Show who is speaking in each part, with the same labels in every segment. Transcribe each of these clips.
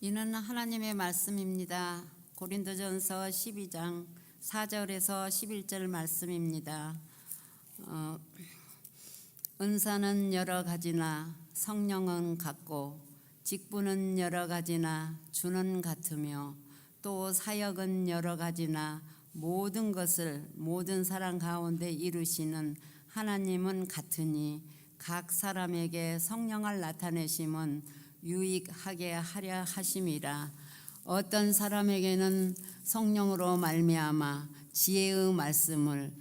Speaker 1: 이는 하나님의 말씀입니다. 고린도전서 12장 4절에서 11절 말씀입니다. 은사는 여러 가지나 성령은 같고 직분은 여러 가지나 주는 같으며 또 사역은 여러 가지나 모든 것을 모든 사람 가운데 이루시는 하나님은 같으니 각 사람에게 성령을 나타내심은 유익하게 하려 하심이라. 어떤 사람에게는 성령으로 말미암아 지혜의 말씀을,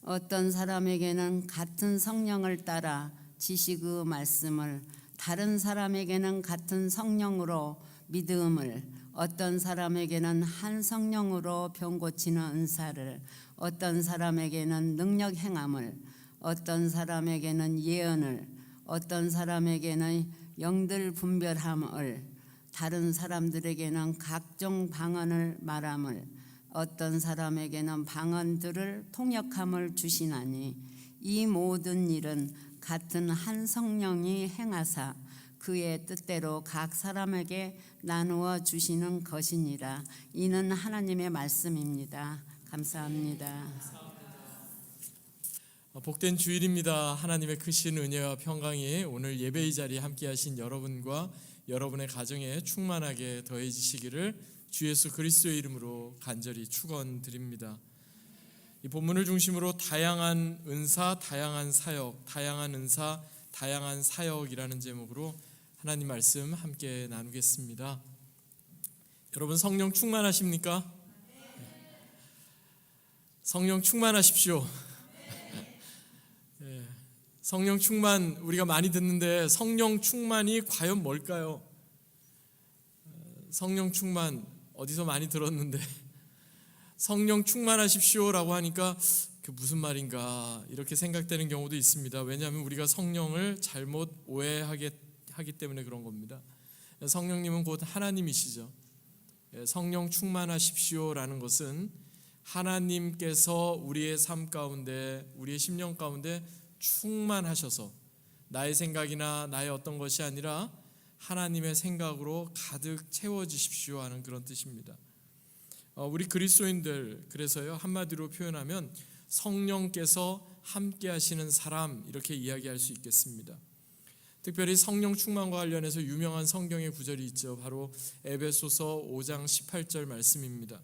Speaker 1: 어떤 사람에게는 같은 성령을 따라 지식의 말씀을, 다른 사람에게는 같은 성령으로 믿음을, 어떤 사람에게는 한 성령으로 병 고치는 은사를, 어떤 사람에게는 능력 행함을, 어떤 사람에게는 예언을, 어떤 사람에게는 영들 분별함을, 다른 사람들에게는 각종 방언을 말함을, 어떤 사람에게는 방언들을 통역함을 주시나니 이 모든 일은 같은 한 성령이 행하사 그의 뜻대로 각 사람에게 나누어 주시는 것이니라. 이는 하나님의 말씀입니다. 감사합니다.
Speaker 2: 복된 주일입니다. 하나님의 크신 은혜와 평강이 오늘 예배의 자리에 함께하신 여러분과 여러분의 가정에 충만하게 더해지시기를 주 예수 그리스도의 이름으로 간절히 축원드립니다. 이 본문을 중심으로 다양한 은사, 다양한 사역, 다양한 은사, 다양한 사역이라는 제목으로 하나님 말씀 함께 나누겠습니다. 여러분 성령 충만하십니까? 성령 충만하십시오. 성령 충만 우리가 많이 듣는데 성령 충만이 과연 뭘까요? 성령 충만 어디서 많이 들었는데 성령 충만하십시오라고 하니까 그 무슨 말인가 이렇게 생각되는 경우도 있습니다. 왜냐하면 우리가 성령을 잘못 오해하기 때문에 그런 겁니다. 성령님은 곧 하나님이시죠. 성령 충만하십시오라는 것은 하나님께서 우리의 삶 가운데, 우리의 심령 가운데 충만하셔서 나의 생각이나 나의 어떤 것이 아니라 하나님의 생각으로 가득 채워지십시오 하는 그런 뜻입니다. 우리 그리스도인들, 그래서요 한마디로 표현하면 성령께서 함께 하시는 사람 이렇게 이야기할 수 있겠습니다. 특별히 성령 충만과 관련해서 유명한 성경의 구절이 있죠. 바로 에베소서 5장 18절 말씀입니다.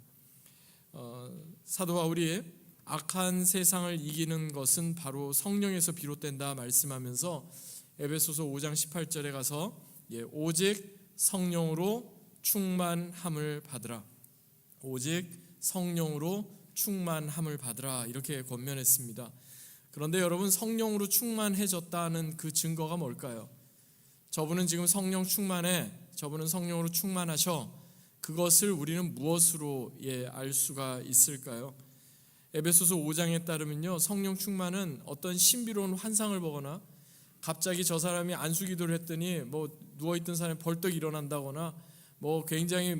Speaker 2: 사도 바울이 악한 세상을 이기는 것은 바로 성령에서 비롯된다 말씀하면서 에베소서 5장 18절에 가서 오직 성령으로 충만함을 받으라, 오직 성령으로 충만함을 받으라 이렇게 권면했습니다. 그런데 여러분 성령으로 충만해졌다는 그 증거가 뭘까요? 저분은 지금 성령 충만해, 저분은 성령으로 충만하셔. 그것을 우리는 무엇으로 알 수가 있을까요? 에베소서 5장에 따르면요 성령 충만은 어떤 신비로운 환상을 보거나 갑자기 저 사람이 안수기도를 했더니 누워있던 사람이 벌떡 일어난다거나 굉장히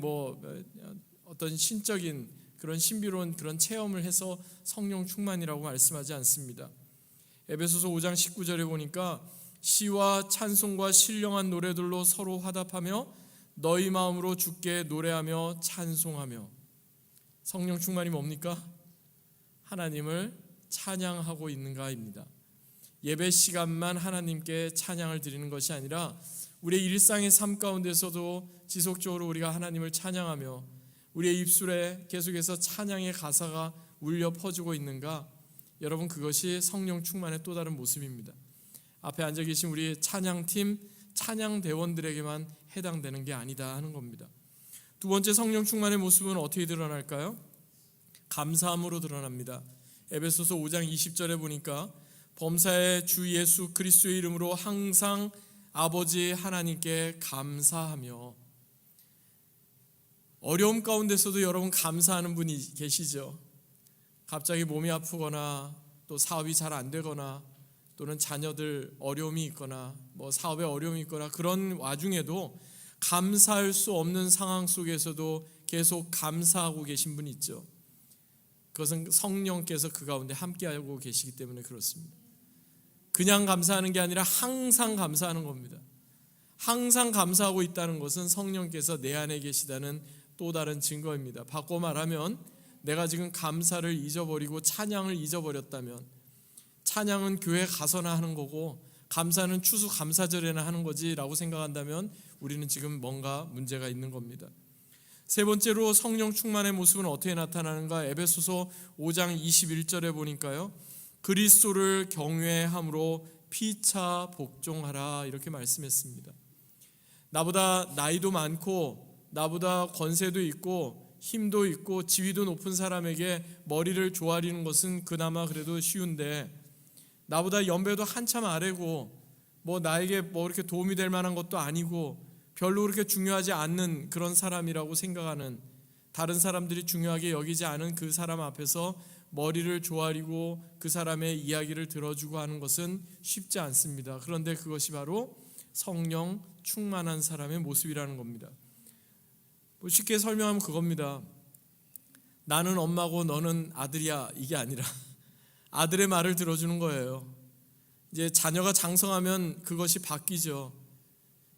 Speaker 2: 어떤 신적인 그런 신비로운 그런 체험을 해서 성령 충만이라고 말씀하지 않습니다. 에베소서 5장 19절에 보니까 시와 찬송과 신령한 노래들로 서로 화답하며 너희 마음으로 주께 노래하며 찬송하며. 성령 충만이 뭡니까? 하나님을 찬양하고 있는가입니다. 예배 시간만 하나님께 찬양을 드리는 것이 아니라 우리의 일상의 삶 가운데서도 지속적으로 우리가 하나님을 찬양하며 우리의 입술에 계속해서 찬양의 가사가 울려 퍼지고 있는가? 여러분 그것이 성령 충만의 또 다른 모습입니다. 앞에 앉아 계신 우리 찬양팀, 찬양대원들에게만 해당되는 게 아니다 하는 겁니다. 두 번째 성령 충만의 모습은 어떻게 드러날까요? 감사함으로 드러납니다. 에베소서 5장 20절에 보니까 범사의 주 예수 그리스도의 이름으로 항상 아버지 하나님께 감사하며. 어려움 가운데서도 여러분 감사하는 분이 계시죠. 갑자기 몸이 아프거나 또 사업이 잘 안 되거나 또는 자녀들 어려움이 있거나 사업에 어려움이 있거나 그런 와중에도 감사할 수 없는 상황 속에서도 계속 감사하고 계신 분이 있죠. 그것은 성령께서 그 가운데 함께하고 계시기 때문에 그렇습니다. 그냥 감사하는 게 아니라 항상 감사하는 겁니다. 항상 감사하고 있다는 것은 성령께서 내 안에 계시다는 또 다른 증거입니다. 바꿔 말하면 내가 지금 감사를 잊어버리고 찬양을 잊어버렸다면, 찬양은 교회 가서나 하는 거고 감사는 추수 감사절에나 하는 거지라고 생각한다면 우리는 지금 뭔가 문제가 있는 겁니다. 세 번째로 성령 충만의 모습은 어떻게 나타나는가? 에베소서 5장 21절에 보니까요, 그리스도를 경외함으로 피차 복종하라 이렇게 말씀했습니다. 나보다 나이도 많고 나보다 권세도 있고 힘도 있고 지위도 높은 사람에게 머리를 조아리는 것은 그나마 그래도 쉬운데, 나보다 연배도 한참 아래고 나에게 이렇게 도움이 될 만한 것도 아니고 별로 그렇게 중요하지 않는 그런 사람이라고 생각하는, 다른 사람들이 중요하게 여기지 않은 그 사람 앞에서 머리를 조아리고 그 사람의 이야기를 들어주고 하는 것은 쉽지 않습니다. 그런데 그것이 바로 성령 충만한 사람의 모습이라는 겁니다. 쉽게 설명하면 그겁니다. 나는 엄마고 너는 아들이야, 이게 아니라 아들의 말을 들어주는 거예요. 이제 자녀가 장성하면 그것이 바뀌죠.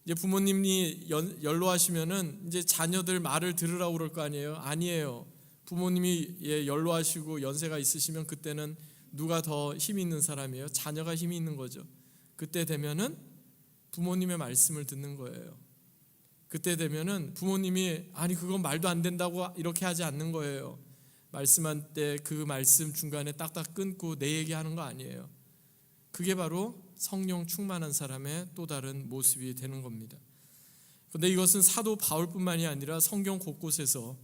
Speaker 2: 이제 부모님이 연로하시면은 이제 자녀들 말을 들으라고 그럴 거 아니에요? 아니에요. 부모님이 연로하시고 연세가 있으시면 그때는 누가 더 힘이 있는 사람이에요? 자녀가 힘이 있는 거죠. 그때 되면은 부모님의 말씀을 듣는 거예요. 그때 되면은 부모님이 아니 그건 말도 안 된다고 이렇게 하지 않는 거예요. 말씀할 때 그 말씀 중간에 딱딱 끊고 내 얘기하는 거 아니에요. 그게 바로 성령 충만한 사람의 또 다른 모습이 되는 겁니다. 그런데 이것은 사도 바울뿐만이 아니라 성경 곳곳에서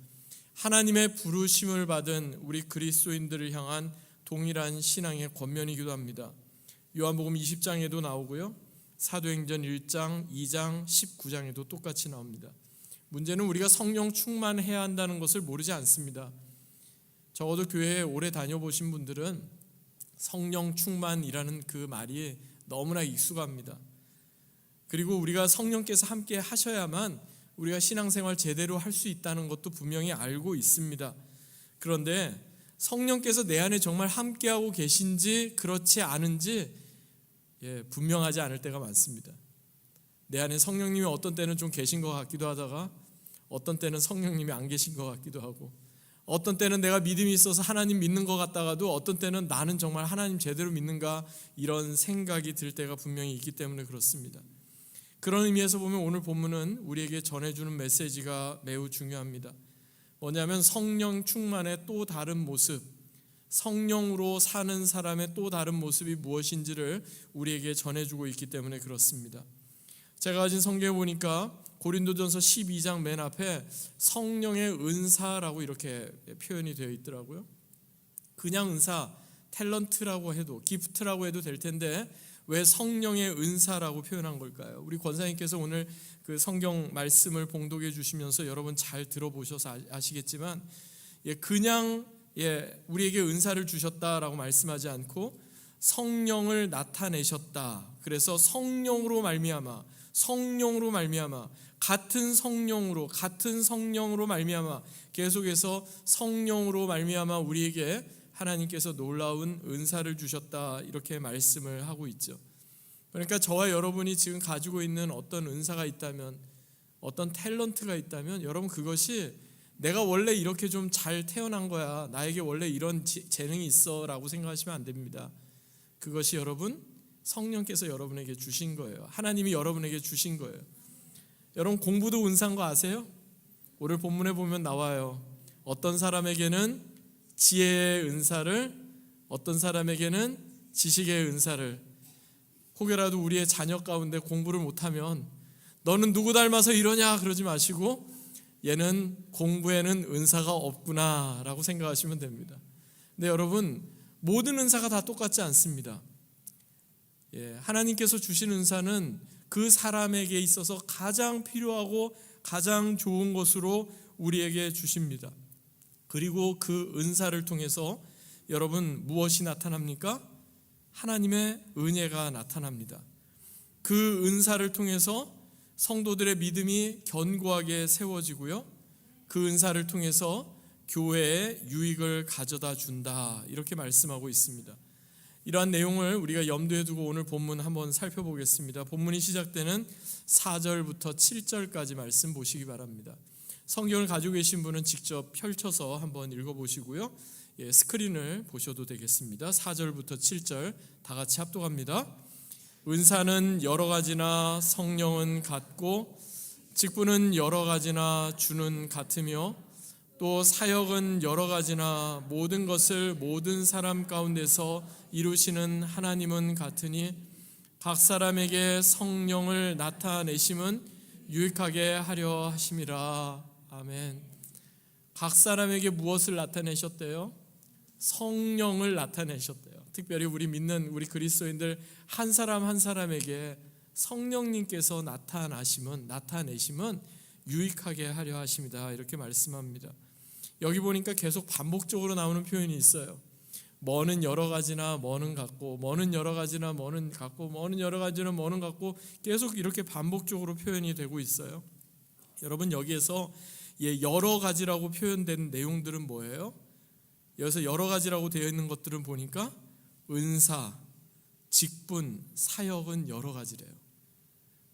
Speaker 2: 하나님의 부르심을 받은 우리 그리스도인들을 향한 동일한 신앙의 권면이기도 합니다. 요한복음 20장에도 나오고요, 사도행전 1장, 2장, 19장에도 똑같이 나옵니다. 문제는 우리가 성령 충만해야 한다는 것을 모르지 않습니다. 적어도 교회에 오래 다녀보신 분들은 성령 충만이라는 그 말이 너무나 익숙합니다. 그리고 우리가 성령께서 함께 하셔야만 우리가 신앙생활 제대로 할 수 있다는 것도 분명히 알고 있습니다. 그런데 성령께서 내 안에 정말 함께하고 계신지 그렇지 않은지 분명하지 않을 때가 많습니다. 내 안에 성령님이 어떤 때는 좀 계신 것 같기도 하다가 어떤 때는 성령님이 안 계신 것 같기도 하고, 어떤 때는 내가 믿음이 있어서 하나님 믿는 것 같다가도 어떤 때는 나는 정말 하나님 제대로 믿는가 이런 생각이 들 때가 분명히 있기 때문에 그렇습니다. 그런 의미에서 보면 오늘 본문은 우리에게 전해주는 메시지가 매우 중요합니다. 뭐냐면 성령 충만의 또 다른 모습, 성령으로 사는 사람의 또 다른 모습이 무엇인지를 우리에게 전해주고 있기 때문에 그렇습니다. 제가 가진 성경에 보니까 고린도전서 12장 맨 앞에 성령의 은사라고 이렇게 표현이 되어 있더라고요. 그냥 은사, 탤런트라고 해도, 기프트라고 해도 될 텐데 왜 성령의 은사라고 표현한 걸까요? 우리 권사님께서 오늘 그 성경 말씀을 봉독해 주시면서 여러분 잘 들어보셔서 아시겠지만 그냥 우리에게 은사를 주셨다라고 말씀하지 않고 성령을 나타내셨다. 그래서 성령으로 말미암아 같은 성령으로 말미암아 계속해서 성령으로 말미암아 우리에게 하나님께서 놀라운 은사를 주셨다 이렇게 말씀을 하고 있죠. 그러니까 저와 여러분이 지금 가지고 있는 어떤 은사가 있다면, 어떤 탤런트가 있다면 여러분 그것이 내가 원래 이렇게 좀 잘 태어난 거야, 나에게 원래 이런 재능이 있어 라고 생각하시면 안 됩니다. 그것이 여러분 성령께서 여러분에게 주신 거예요. 하나님이 여러분에게 주신 거예요. 여러분 공부도 은사인 거 아세요? 오늘 본문에 보면 나와요. 어떤 사람에게는 지혜의 은사를, 어떤 사람에게는 지식의 은사를. 혹여라도 우리의 자녀 가운데 공부를 못하면 너는 누구 닮아서 이러냐 그러지 마시고 얘는 공부에는 은사가 없구나 라고 생각하시면 됩니다. 근데 여러분 모든 은사가 다 똑같지 않습니다. 하나님께서 주신 은사는 그 사람에게 있어서 가장 필요하고 가장 좋은 것으로 우리에게 주십니다. 그리고 그 은사를 통해서 여러분 무엇이 나타납니까? 하나님의 은혜가 나타납니다. 그 은사를 통해서 성도들의 믿음이 견고하게 세워지고요, 그 은사를 통해서 교회에 유익을 가져다 준다 이렇게 말씀하고 있습니다. 이러한 내용을 우리가 염두에 두고 오늘 본문 한번 살펴보겠습니다. 본문이 시작되는 4절부터 7절까지 말씀 보시기 바랍니다. 성경을 가지고 계신 분은 직접 펼쳐서 한번 읽어보시고요. 스크린을 보셔도 되겠습니다. 4절부터 7절 다 같이 합독합니다. 은사는 여러 가지나 성령은 같고 직분은 여러 가지나 주는 같으며 또 사역은 여러 가지나 모든 것을 모든 사람 가운데서 이루시는 하나님은 같으니 각 사람에게 성령을 나타내심은 유익하게 하려 하심이라. 아멘. 각 사람에게 무엇을 나타내셨대요? 성령을 나타내셨대요. 특별히 우리 믿는 우리 그리스도인들 한 사람 한 사람에게 성령님께서 나타내심은 유익하게 하려 하십니다. 이렇게 말씀합니다. 여기 보니까 계속 반복적으로 나오는 표현이 있어요. 뭐는 여러 가지나 뭐는 같고, 뭐는 여러 가지나 뭐는 같고, 뭐는 여러 가지나 뭐는 같고, 계속 이렇게 반복적으로 표현이 되고 있어요. 여러분, 여기에서 여러 가지라고 표현된 내용들은 뭐예요? 여기서 여러 가지라고 되어 있는 것들은 보니까 은사, 직분, 사역은 여러 가지래요.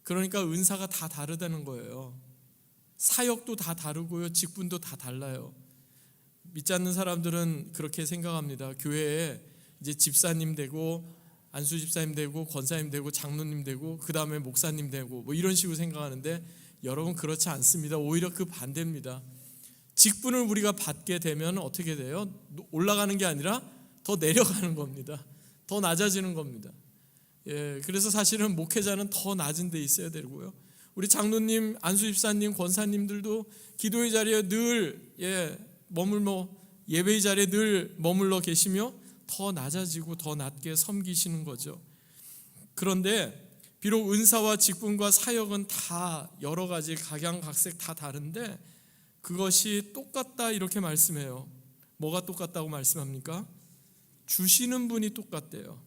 Speaker 2: 그러니까 은사가 다 다르다는 거예요. 사역도 다 다르고요, 직분도 다 달라요. 믿지 않는 사람들은 그렇게 생각합니다. 교회에 이제 집사님 되고 안수 집사님 되고 권사님 되고 장로님 되고 그 다음에 목사님 되고 뭐 이런 식으로 생각하는데 여러분, 그렇지 않습니다. 오히려 그 반대입니다. 직분을 우리가 받게 되면 어떻게 돼요? 올라가는 게 아니라 더 내려가는 겁니다. 더 낮아지는 겁니다. 그래서 사실은 목회자는 더 낮은 데 있어야 되고요. 우리 장로님, 안수 집사님, 권사님들도 기도의 자리에 늘 예배의 자리에 늘 머물러 계시며 더 낮아지고 더 낮게 섬기시는 거죠. 그런데 비록 은사와 직분과 사역은 다 여러 가지 각양각색 다 다른데 그것이 똑같다 이렇게 말씀해요. 뭐가 똑같다고 말씀합니까? 주시는 분이 똑같대요.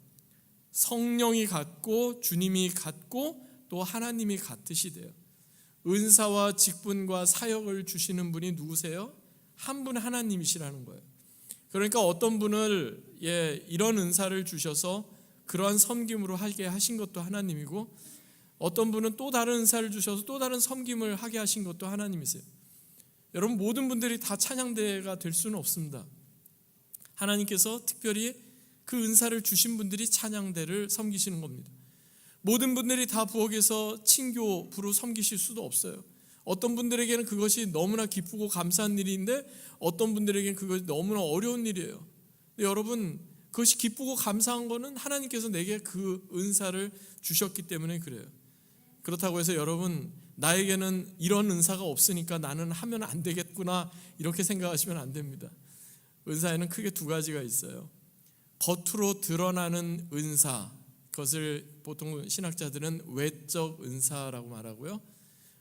Speaker 2: 성령이 같고 주님이 같고 또 하나님이 같으시대요. 은사와 직분과 사역을 주시는 분이 누구세요? 한 분 하나님이시라는 거예요. 그러니까 어떤 분을 이런 은사를 주셔서 그러한 섬김으로 하게 하신 것도 하나님이고, 어떤 분은 또 다른 은사를 주셔서 또 다른 섬김을 하게 하신 것도 하나님이세요. 여러분, 모든 분들이 다 찬양대가 될 수는 없습니다. 하나님께서 특별히 그 은사를 주신 분들이 찬양대를 섬기시는 겁니다. 모든 분들이 다 부엌에서 친교 부로 섬기실 수도 없어요. 어떤 분들에게는 그것이 너무나 기쁘고 감사한 일인데 어떤 분들에게는 그것이 너무나 어려운 일이에요. 근데 여러분, 그것이 기쁘고 감사한 거는 하나님께서 내게 그 은사를 주셨기 때문에 그래요. 그렇다고 해서 여러분, 나에게는 이런 은사가 없으니까 나는 하면 안 되겠구나 이렇게 생각하시면 안 됩니다. 은사에는 크게 두 가지가 있어요. 겉으로 드러나는 은사, 그것을 보통 신학자들은 외적 은사라고 말하고요.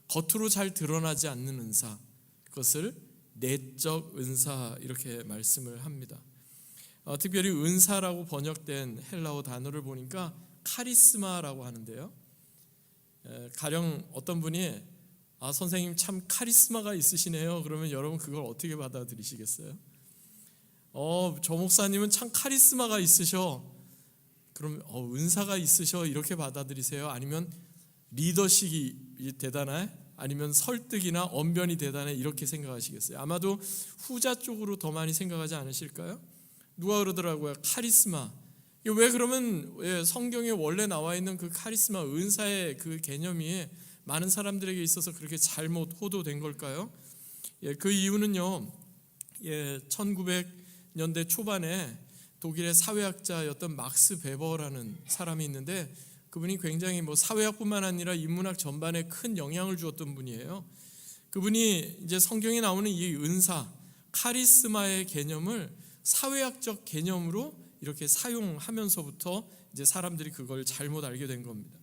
Speaker 2: 겉으로 잘 드러나지 않는 은사, 그것을 내적 은사 이렇게 말씀을 합니다. 특별히 은사라고 번역된 헬라어 단어를 보니까 카리스마라고 하는데요. 가령 어떤 분이 선생님 참 카리스마가 있으시네요. 그러면 여러분 그걸 어떻게 받아들이시겠어요? 저 목사님은 참 카리스마가 있으셔. 그럼 은사가 있으셔 이렇게 받아들이세요? 아니면 리더십이 대단해? 아니면 설득이나 언변이 대단해? 이렇게 생각하시겠어요? 아마도 후자 쪽으로 더 많이 생각하지 않으실까요? 누가 그러더라고요. 카리스마. 왜 그러면 성경에 원래 나와 있는 그 카리스마, 은사의 그 개념이 많은 사람들에게 있어서 그렇게 잘못 호도된 걸까요? 그 이유는요, 1900년대 초반에 독일의 사회학자였던 막스 베버라는 사람이 있는데 그분이 굉장히 사회학뿐만 아니라 인문학 전반에 큰 영향을 주었던 분이에요. 그분이 이제 성경에 나오는 이 은사, 카리스마의 개념을 사회학적 개념으로 이렇게 사용하면서부터 이제 사람들이 그걸 잘못 알게 된 겁니다.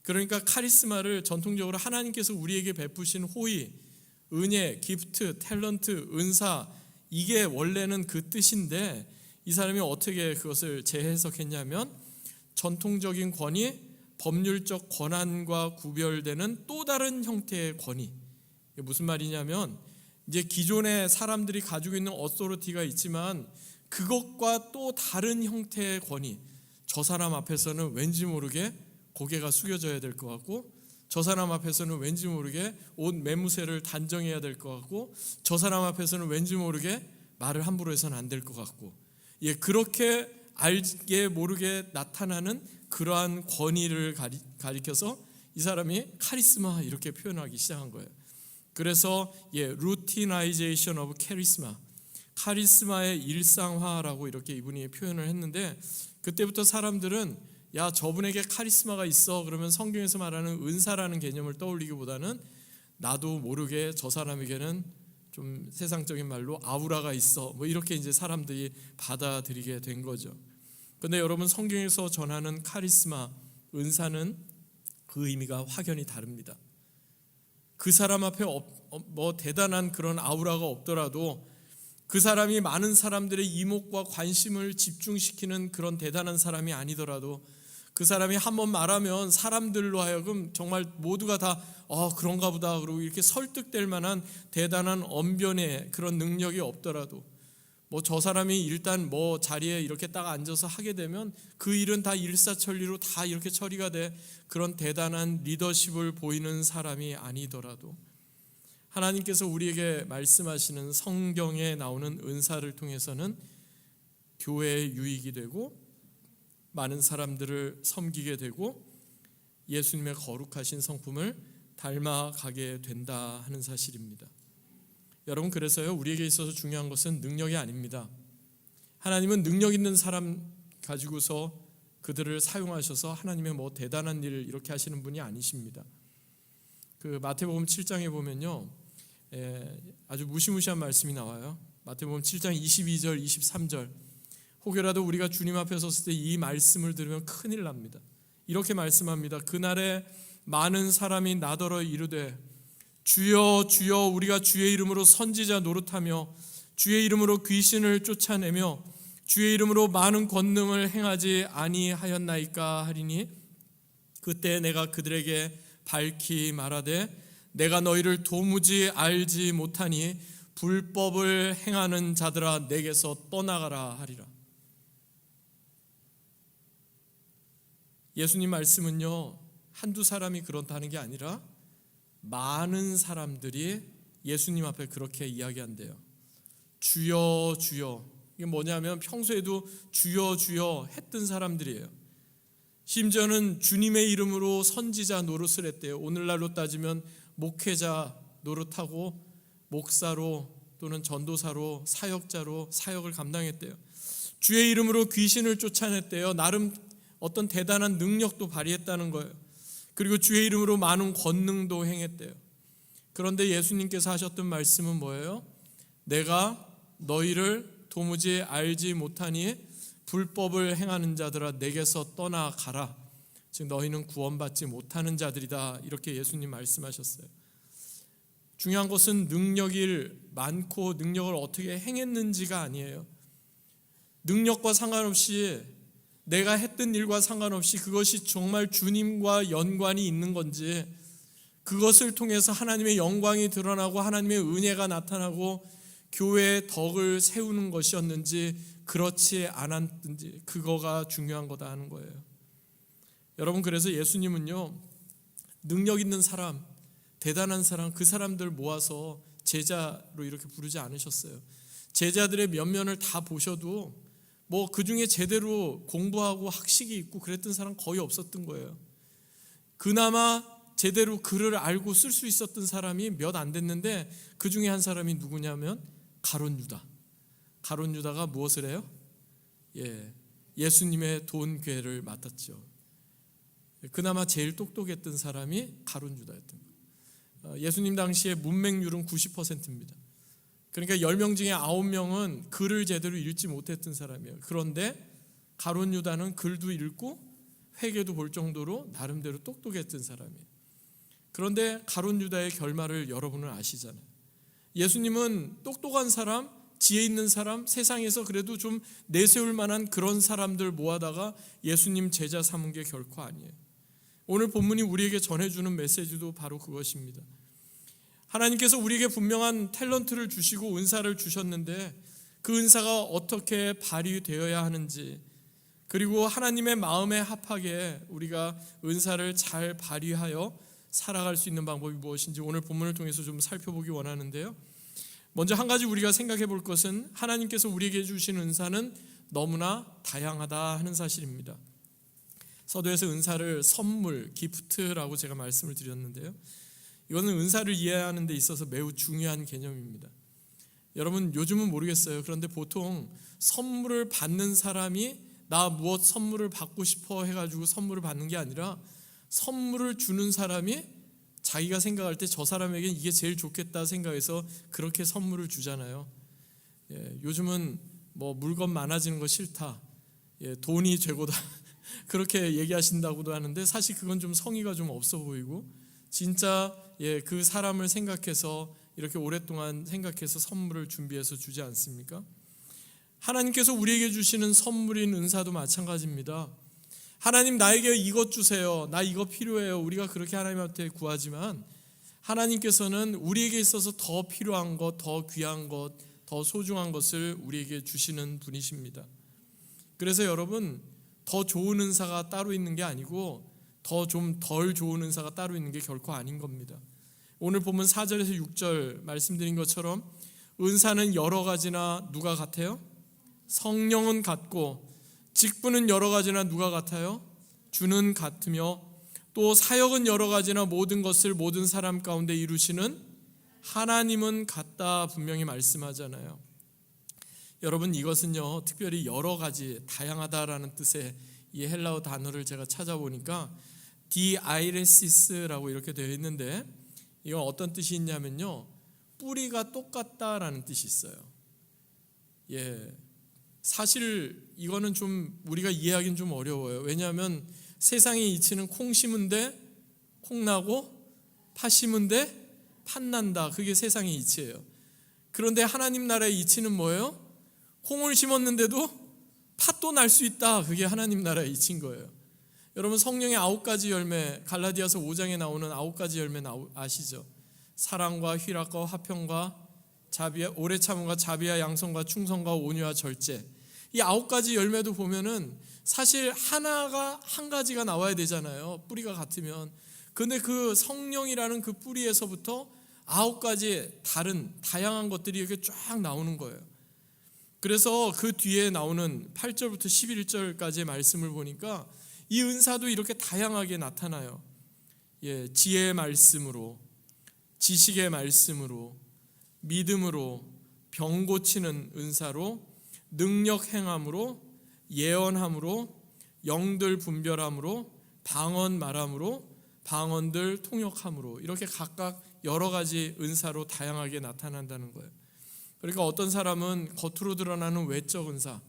Speaker 2: 그러니까 카리스마를 전통적으로 하나님께서 우리에게 베푸신 호의, 은혜, 기프트, 탤런트, 은사, 이게 원래는 그 뜻인데 이 사람이 어떻게 그것을 재해석했냐면 전통적인 권위, 법률적 권한과 구별되는 또 다른 형태의 권위. 이게 무슨 말이냐면 이제 기존의 사람들이 가지고 있는 어소리티가 있지만 그것과 또 다른 형태의 권위, 저 사람 앞에서는 왠지 모르게 고개가 숙여져야 될 것 같고, 저 사람 앞에서는 왠지 모르게 옷 매무새를 단정해야 될 것 같고, 저 사람 앞에서는 왠지 모르게 말을 함부로 해서는 안 될 것 같고, 그렇게 알게 모르게 나타나는 그러한 권위를 가리켜서 이 사람이 카리스마 이렇게 표현하기 시작한 거예요. 그래서 루티나이제이션 오브 카리스마, 카리스마의 일상화라고 이렇게 이분이 표현을 했는데, 그때부터 사람들은 야, 저분에게 카리스마가 있어 그러면 성경에서 말하는 은사라는 개념을 떠올리기보다는 나도 모르게 저 사람에게는 좀 세상적인 말로 아우라가 있어 뭐 이렇게 이제 사람들이 받아들이게 된 거죠. 그런데 여러분, 성경에서 전하는 카리스마, 은사는 그 의미가 확연히 다릅니다. 그 사람 앞에 뭐 대단한 그런 아우라가 없더라도, 그 사람이 많은 사람들의 이목과 관심을 집중시키는 그런 대단한 사람이 아니더라도, 그 사람이 한번 말하면 사람들로 하여금 정말 모두가 다 그런가 보다 그러고 이렇게 설득될 만한 대단한 언변의 그런 능력이 없더라도, 뭐 저 사람이 일단 뭐 자리에 이렇게 딱 앉아서 하게 되면 그 일은 다 일사천리로 다 이렇게 처리가 돼, 그런 대단한 리더십을 보이는 사람이 아니더라도, 하나님께서 우리에게 말씀하시는 성경에 나오는 은사를 통해서는 교회의 유익이 되고 많은 사람들을 섬기게 되고 예수님의 거룩하신 성품을 닮아가게 된다 하는 사실입니다. 여러분, 그래서요, 우리에게 있어서 중요한 것은 능력이 아닙니다. 하나님은 능력 있는 사람 가지고서 그들을 사용하셔서 하나님의 뭐 대단한 일을 이렇게 하시는 분이 아니십니다. 그 마태복음 7장에 보면요, 아주 무시무시한 말씀이 나와요. 마태복음 7장 22절 23절, 혹여라도 우리가 주님 앞에 섰을 때 이 말씀을 들으면 큰일 납니다. 이렇게 말씀합니다. 그날에 많은 사람이 나더러 이르되 주여 주여 우리가 주의 이름으로 선지자 노릇하며 주의 이름으로 귀신을 쫓아내며 주의 이름으로 많은 권능을 행하지 아니하였나이까 하리니, 그때 내가 그들에게 밝히 말하되 내가 너희를 도무지 알지 못하니 불법을 행하는 자들아 내게서 떠나가라 하리라. 예수님 말씀은요, 한두 사람이 그렇다는 게 아니라 많은 사람들이 예수님 앞에 그렇게 이야기한대요. 주여 주여. 이게 뭐냐면 평소에도 주여 주여 했던 사람들이에요. 심지어는 주님의 이름으로 선지자 노릇을 했대요. 오늘날로 따지면 목회자 노릇하고 목사로 또는 전도사로 사역자로 사역을 감당했대요. 주의 이름으로 귀신을 쫓아냈대요. 나름 어떤 대단한 능력도 발휘했다는 거예요. 그리고 주의 이름으로 많은 권능도 행했대요. 그런데 예수님께서 하셨던 말씀은 뭐예요? 내가 너희를 도무지 알지 못하니 불법을 행하는 자들아 내게서 떠나가라. 즉 너희는 구원받지 못하는 자들이다. 이렇게 예수님 말씀하셨어요. 중요한 것은 능력이 많고 능력을 어떻게 행했는지가 아니에요. 능력과 상관없이, 내가 했던 일과 상관없이 그것이 정말 주님과 연관이 있는 건지, 그것을 통해서 하나님의 영광이 드러나고 하나님의 은혜가 나타나고 교회의 덕을 세우는 것이었는지 그렇지 않았든지, 그거가 중요한 거다 하는 거예요. 여러분, 그래서 예수님은요, 능력 있는 사람, 대단한 사람, 그 사람들 모아서 제자로 이렇게 부르지 않으셨어요. 제자들의 면면을 다 보셔도 뭐 그 중에 제대로 공부하고 학식이 있고 그랬던 사람 거의 없었던 거예요. 그나마 제대로 글을 알고 쓸 수 있었던 사람이 몇 안 됐는데, 그 중에 한 사람이 누구냐면 가룟 유다. 가룟 유다가 무엇을 해요? 예수님의 돈괴를 맡았죠. 그나마 제일 똑똑했던 사람이 가룟 유다였던 거예요. 예수님 당시에 문맹률은 90%입니다. 그러니까 10명 중에 9명은 글을 제대로 읽지 못했던 사람이에요. 그런데 가룟 유다는 글도 읽고 회개도 볼 정도로 나름대로 똑똑했던 사람이에요. 그런데 가룟 유다의 결말을 여러분은 아시잖아요. 예수님은 똑똑한 사람, 지혜 있는 사람, 세상에서 그래도 좀 내세울 만한 그런 사람들 모아다가 예수님 제자 삼은 게 결코 아니에요. 오늘 본문이 우리에게 전해주는 메시지도 바로 그것입니다. 하나님께서 우리에게 분명한 탤런트를 주시고 은사를 주셨는데 그 은사가 어떻게 발휘되어야 하는지, 그리고 하나님의 마음에 합하게 우리가 은사를 잘 발휘하여 살아갈 수 있는 방법이 무엇인지 오늘 본문을 통해서 좀 살펴보기 원하는데요. 먼저 한 가지 우리가 생각해 볼 것은 하나님께서 우리에게 주신 은사는 너무나 다양하다 하는 사실입니다. 서두에서 은사를 선물, 기프트라고 제가 말씀을 드렸는데요. 이거는 은사를 이해하는 데 있어서 매우 중요한 개념입니다. 여러분 요즘은 모르겠어요. 그런데 보통 선물을 받는 사람이 나 무엇 선물을 받고 싶어 해가지고 선물을 받는 게 아니라 선물을 주는 사람이 자기가 생각할 때 저 사람에겐 이게 제일 좋겠다 생각해서 그렇게 선물을 주잖아요. 요즘은 뭐 물건 많아지는 거 싫다, 돈이 최고다 그렇게 얘기하신다고도 하는데 사실 그건 좀 성의가 좀 없어 보이고 진짜 그 사람을 생각해서 이렇게 오랫동안 생각해서 선물을 준비해서 주지 않습니까? 하나님께서 우리에게 주시는 선물인 은사도 마찬가지입니다. 하나님 나에게 이것 주세요. 나 이거 필요해요. 우리가 그렇게 하나님한테 구하지만 하나님께서는 우리에게 있어서 더 필요한 것, 더 귀한 것, 더 소중한 것을 우리에게 주시는 분이십니다. 그래서 여러분 더 좋은 은사가 따로 있는 게 아니고 더 좀 덜 좋은 은사가 따로 있는 게 결코 아닌 겁니다. 오늘 보면 4절에서 6절 말씀드린 것처럼 은사는 여러 가지나 누가 같아요? 성령은 같고 직분은 여러 가지나 누가 같아요? 주는 같으며 또 사역은 여러 가지나 모든 것을 모든 사람 가운데 이루시는 하나님은 같다 분명히 말씀하잖아요. 여러분 이것은요 특별히 여러 가지 다양하다라는 뜻의 이 헬라어 단어를 제가 찾아보니까 디아이레시스라고 이렇게 되어 있는데 이건 어떤 뜻이 있냐면요 뿌리가 똑같다라는 뜻이 있어요. 사실 이거는 좀 우리가 이해하기는 좀 어려워요. 왜냐하면 세상의 이치는 콩 심은데 콩 나고 팥 심은데 팥 난다. 그게 세상의 이치예요. 그런데 하나님 나라의 이치는 뭐예요? 콩을 심었는데도 팥도 날 수 있다. 그게 하나님 나라의 이치인 거예요. 여러분 성령의 9가지 열매 갈라디아서 5장에 나오는 9가지 열매 아시죠? 사랑과 희락과 화평과 자비와 오래 참음과 자비와 양선과 충성과 온유와 절제. 이 9가지 열매도 보면은 사실 하나가 한 가지가 나와야 되잖아요. 뿌리가 같으면. 근데 그 성령이라는 그 뿌리에서부터 9가지 다른 다양한 것들이 이렇게 쫙 나오는 거예요. 그래서 그 뒤에 나오는 8절부터 11절까지의 말씀을 보니까 이 은사도 이렇게 다양하게 나타나요. 지혜의 말씀으로, 지식의 말씀으로, 믿음으로, 병 고치는 은사로, 능력 행함으로, 예언함으로, 영들 분별함으로, 방언 말함으로, 방언들 통역함으로 이렇게 각각 여러 가지 은사로 다양하게 나타난다는 거예요. 그러니까 어떤 사람은 겉으로 드러나는 외적 은사,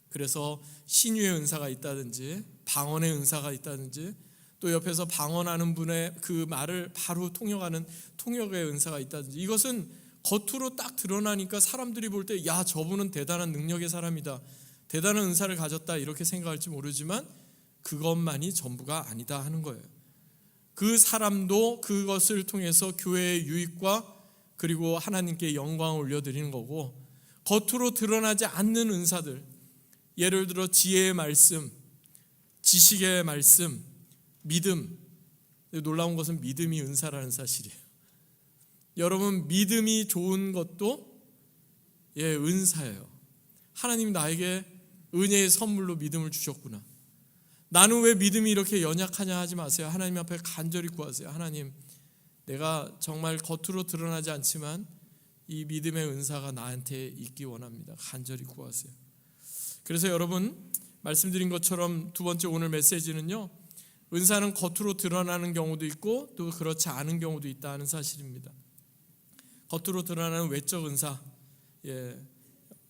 Speaker 2: 그래서 신유의 은사가 있다든지 방언의 은사가 있다든지 또 옆에서 방언하는 분의 그 말을 바로 통역하는 통역의 은사가 있다든지 이것은 겉으로 딱 드러나니까 사람들이 볼 때 야 저분은 대단한 능력의 사람이다, 대단한 은사를 가졌다 이렇게 생각할지 모르지만 그것만이 전부가 아니다 하는 거예요. 그 사람도 그것을 통해서 교회의 유익과 그리고 하나님께 영광을 올려드리는 거고 겉으로 드러나지 않는 은사들, 예를 들어 지혜의 말씀, 지식의 말씀, 믿음. 놀라운 것은 믿음이 은사라는 사실이에요. 여러분 믿음이 좋은 것도 은사예요. 하나님이 나에게 은혜의 선물로 믿음을 주셨구나. 나는 왜 믿음이 이렇게 연약하냐 하지 마세요. 하나님 앞에 간절히 구하세요. 하나님 내가 정말 겉으로 드러나지 않지만 이 믿음의 은사가 나한테 있기 원합니다. 간절히 구하세요. 그래서 여러분 말씀드린 것처럼 두 번째 오늘 메시지는요, 은사는 겉으로 드러나는 경우도 있고 또 그렇지 않은 경우도 있다는 사실입니다. 겉으로 드러나는 외적 은사,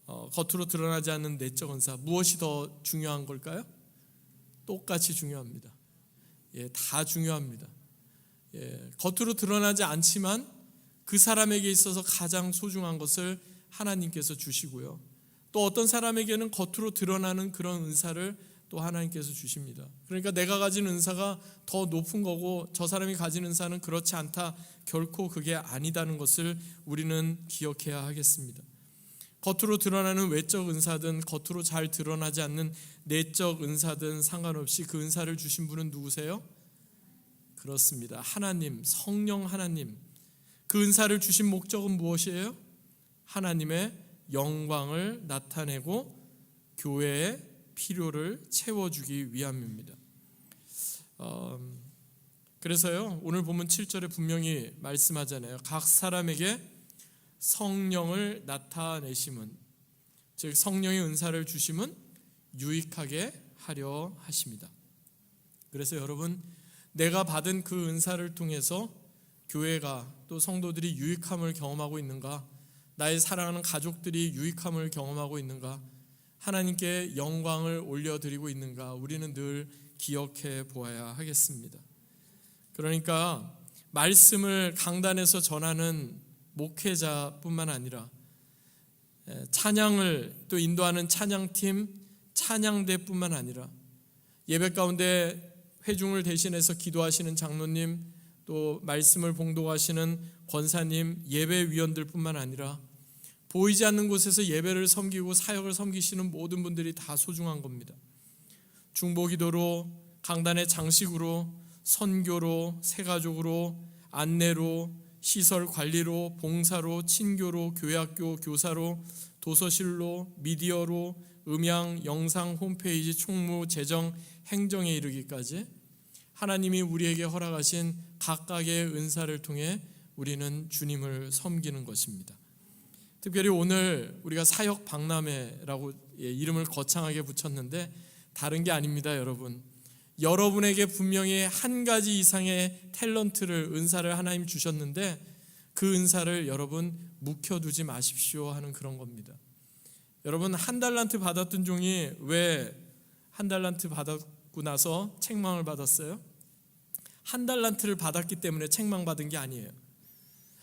Speaker 2: 겉으로 드러나지 않는 내적 은사, 무엇이 더 중요한 걸까요? 똑같이 중요합니다. 다 중요합니다. 겉으로 드러나지 않지만 그 사람에게 있어서 가장 소중한 것을 하나님께서 주시고요. 또 어떤 사람에게는 겉으로 드러나는 그런 은사를 또 하나님께서 주십니다. 그러니까 내가 가진 은사가 더 높은 거고 저 사람이 가진 은사는 그렇지 않다, 결코 그게 아니다는 것을 우리는 기억해야 하겠습니다. 겉으로 드러나는 외적 은사든 겉으로 잘 드러나지 않는 내적 은사든 상관없이 그 은사를 주신 분은 누구세요? 그렇습니다. 하나님, 성령 하나님. 그 은사를 주신 목적은 무엇이에요? 하나님의 영광을 나타내고 교회의 필요를 채워주기 위함입니다. 그래서요, 오늘 본문 7절에 분명히 말씀하잖아요. 각 사람에게 성령을 나타내심은, 즉 성령의 은사를 주심은 유익하게 하려 하십니다. 그래서 여러분, 내가 받은 그 은사를 통해서 교회가 또 성도들이 유익함을 경험하고 있는가? 나의 사랑하는 가족들이 유익함을 경험하고 있는가? 하나님께 영광을 올려드리고 있는가? 우리는 늘 기억해 보아야 하겠습니다. 그러니까 말씀을 강단에서 전하는 목회자뿐만 아니라 찬양을 또 인도하는 찬양팀, 찬양대뿐만 아니라 예배 가운데 회중을 대신해서 기도하시는 장로님, 또 말씀을 봉독하시는 권사님, 예배위원들뿐만 아니라 보이지 않는 곳에서 예배를 섬기고 사역을 섬기시는 모든 분들이 다 소중한 겁니다. 중보기도로, 강단의 장식으로, 선교로, 새가족으로, 안내로, 시설 관리로, 봉사로, 친교로, 교회학교 교사로, 도서실로, 미디어로, 음향, 영상, 홈페이지, 총무, 재정, 행정에 이르기까지 하나님이 우리에게 허락하신 각각의 은사를 통해 우리는 주님을 섬기는 것입니다. 특별히 오늘 우리가 사역 박람회라고 이름을 거창하게 붙였는데 다른 게 아닙니다, 여러분. 여러분에게 분명히 한 가지 이상의 탤런트를, 은사를 하나님 주셨는데 그 은사를 여러분 묵혀두지 마십시오 하는 그런 겁니다. 여러분, 한 달란트 받았던 종이 왜 한 달란트 받았고 나서 책망을 받았어요? 한 달란트를 받았기 때문에 책망받은 게 아니에요.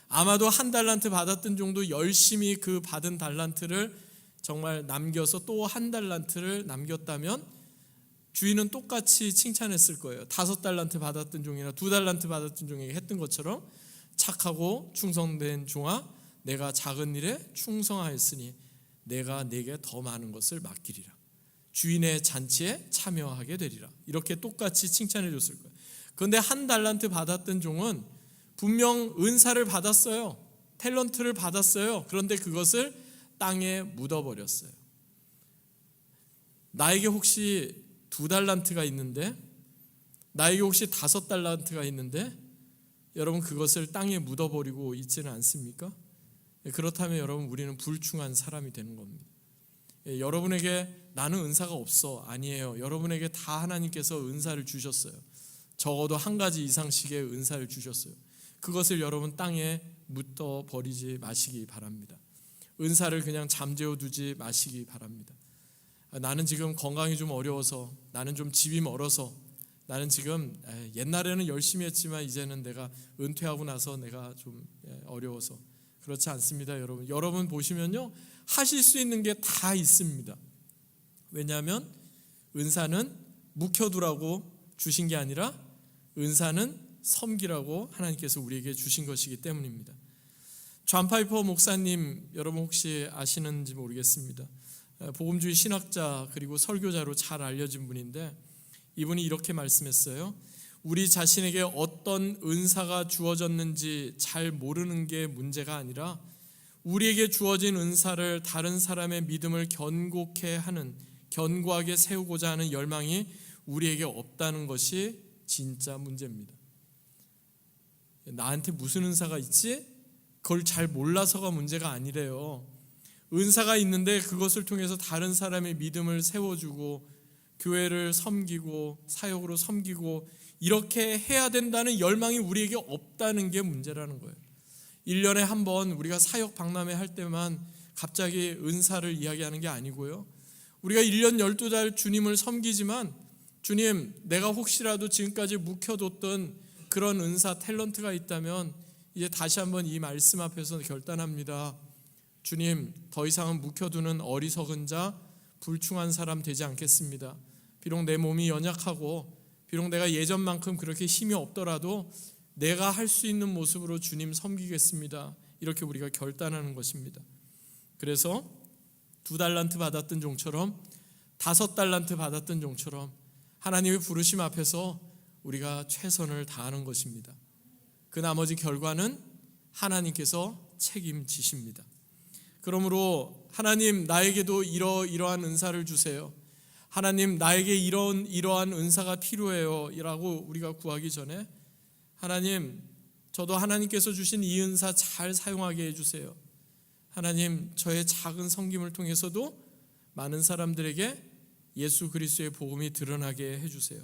Speaker 2: 아마도 한 달란트 받았던 종도 열심히 그 받은 달란트를 정말 남겨서 또 한 달란트를 남겼다면 주인은 똑같이 칭찬했을 거예요. 5달란트 받았던 종이나 2달란트 받았던 종에게 했던 것처럼 착하고 충성된 종아, 내가 작은 일에 충성하였으니 내가 네게 더 많은 것을 맡기리라. 주인의 잔치에 참여하게 되리라. 이렇게 똑같이 칭찬해 줬을 거예요. 그런데 한 달란트 받았던 종은 분명 은사를 받았어요. 탤런트를 받았어요. 그런데 그것을 땅에 묻어버렸어요. 나에게 혹시 2달란트가 있는데, 나에게 혹시 5달란트가 있는데 여러분 그것을 땅에 묻어버리고 있지는 않습니까? 그렇다면 여러분 우리는 불충한 사람이 되는 겁니다. 여러분에게 나는 은사가 없어, 아니에요. 여러분에게 다 하나님께서 은사를 주셨어요. 적어도 한 가지 이상씩의 은사를 주셨어요. 그것을 여러분 땅에 묻어버리지 마시기 바랍니다. 은사를 그냥 잠재워 두지 마시기 바랍니다. 나는 지금 건강이 좀 어려워서, 나는 좀 집이 멀어서, 나는 지금 옛날에는 열심히 했지만 이제는 내가 은퇴하고 나서 내가 좀 어려워서. 그렇지 않습니다, 여러분. 여러분 보시면요, 하실 수 있는 게 다 있습니다. 왜냐하면 은사는 묵혀두라고 주신 게 아니라 은사는 섬기라고 하나님께서 우리에게 주신 것이기 때문입니다. 존 파이퍼 목사님, 여러분 혹시 아시는지 모르겠습니다. 복음주의 신학자 그리고 설교자로 잘 알려진 분인데 이분이 이렇게 말씀했어요. 우리 자신에게 어떤 은사가 주어졌는지 잘 모르는 게 문제가 아니라 우리에게 주어진 은사를 다른 사람의 믿음을 견고하게 세우고자 하는 열망이 우리에게 없다는 것이 진짜 문제입니다. 나한테 무슨 은사가 있지? 그걸 잘 몰라서가 문제가 아니래요. 은사가 있는데 그것을 통해서 다른 사람의 믿음을 세워주고 교회를 섬기고 사역으로 섬기고 이렇게 해야 된다는 열망이 우리에게 없다는 게 문제라는 거예요. 1년에 한 번 우리가 사역 박람회 할 때만 갑자기 은사를 이야기하는 게 아니고요. 우리가 1년 12달 주님을 섬기지만 주님, 내가 혹시라도 지금까지 묵혀뒀던 그런 은사, 탤런트가 있다면 이제 다시 한번 이 말씀 앞에서 결단합니다. 주님, 더 이상은 묵혀두는 어리석은 자, 불충한 사람 되지 않겠습니다. 비록 내 몸이 연약하고 비록 내가 예전만큼 그렇게 힘이 없더라도 내가 할 수 있는 모습으로 주님 섬기겠습니다. 이렇게 우리가 결단하는 것입니다. 그래서 2달란트 받았던 종처럼 5달란트 받았던 종처럼 하나님의 부르심 앞에서 우리가 최선을 다하는 것입니다. 그 나머지 결과는 하나님께서 책임지십니다. 그러므로 하나님 나에게도 이러한 은사를 주세요. 하나님 나에게 이러한 은사가 필요해요 라고 우리가 구하기 전에 하나님 저도 하나님께서 주신 이 은사 잘 사용하게 해주세요. 하나님 저의 작은 섬김을 통해서도 많은 사람들에게 예수 그리스도의 복음이 드러나게 해주세요.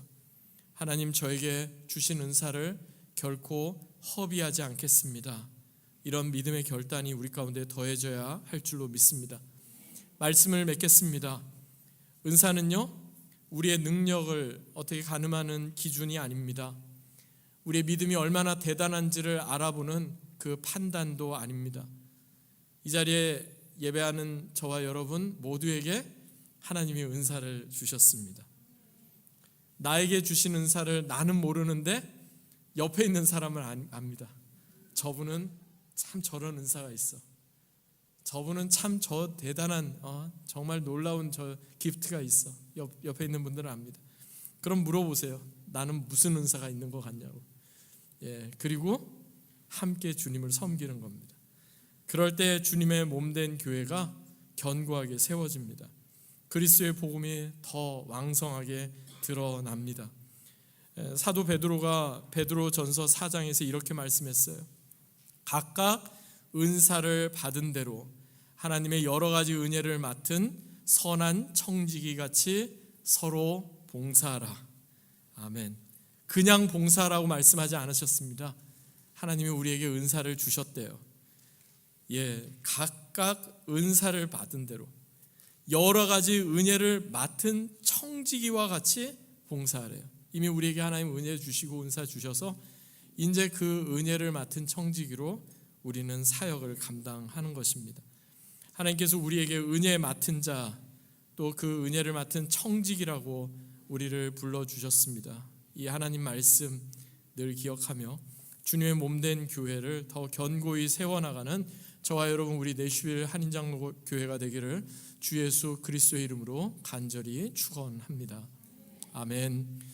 Speaker 2: 하나님 저에게 주신 은사를 결코 허비하지 않겠습니다. 이런 믿음의 결단이 우리 가운데 더해져야 할 줄로 믿습니다. 말씀을 맺겠습니다. 은사는요 우리의 능력을 어떻게 가늠하는 기준이 아닙니다. 우리의 믿음이 얼마나 대단한지를 알아보는 그 판단도 아닙니다. 이 자리에 예배하는 저와 여러분 모두에게 하나님이 은사를 주셨습니다. 나에게 주신 은사를 나는 모르는데 옆에 있는 사람은 압니다. 저분은 참 저런 은사가 있어. 저분은 참 저 대단한 정말 놀라운 저 기프트가 있어. 옆에 있는 분들은 압니다. 그럼 물어보세요. 나는 무슨 은사가 있는 것 같냐고. 그리고 함께 주님을 섬기는 겁니다. 그럴 때 주님의 몸된 교회가 견고하게 세워집니다. 그리스도의 복음이 더 왕성하게 드러납니다. 사도 베드로가 베드로전서 4장에서 이렇게 말씀했어요. 각각 은사를 받은 대로 하나님의 여러 가지 은혜를 맡은 선한 청지기 같이 서로 봉사하라. 아멘. 그냥 봉사라고 말씀하지 않으셨습니다. 하나님이 우리에게 은사를 주셨대요. 각각 은사를 받은 대로 여러 가지 은혜를 맡은 청지기와 같이 봉사하래요. 이미 우리에게 하나님 은혜 주시고 은사 주셔서 이제 그 은혜를 맡은 청지기로 우리는 사역을 감당하는 것입니다. 하나님께서 우리에게 은혜 맡은 자, 또 그 은혜를 맡은 청지기라고 우리를 불러주셨습니다. 이 하나님 말씀 늘 기억하며 주님의 몸된 교회를 더 견고히 세워나가는 저와 여러분 우리 내슈빌 한인장로교회가 되기를 주 예수 그리스도의 이름으로 간절히 축원합니다. 아멘.